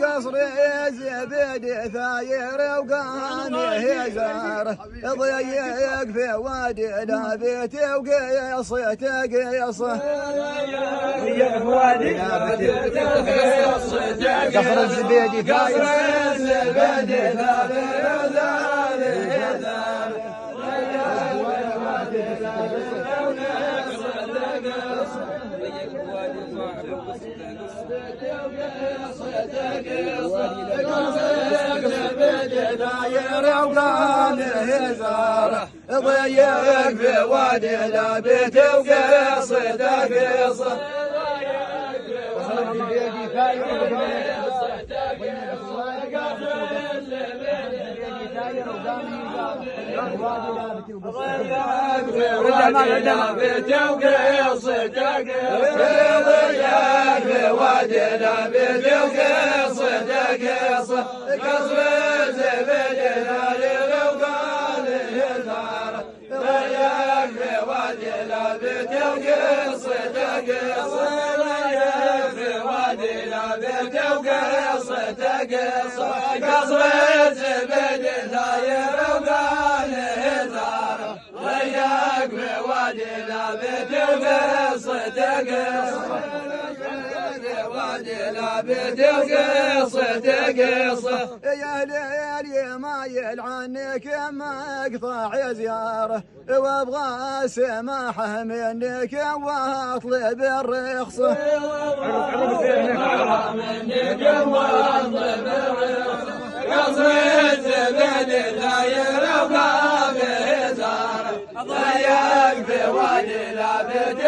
قصر زبد ثاير وقامي هزار ضيق في وادي لابت وقيصه تقيصه ضيق في وادي لابت وقيصه قصر الزبيدي قصر الزبد ضيق في وادي لابت وقيصه تقيصه قصر الزبد ثاير وقال هزار ضيق في وادي لابت وقيصه تقيصه وادي لابت وقيصه تقيصه يا ليل ما يلعنك مقطع زياره وابغى سماحه منك واطلب الرخصه قصر الزبد ثاير وقام هزار ضيق في وادي لابت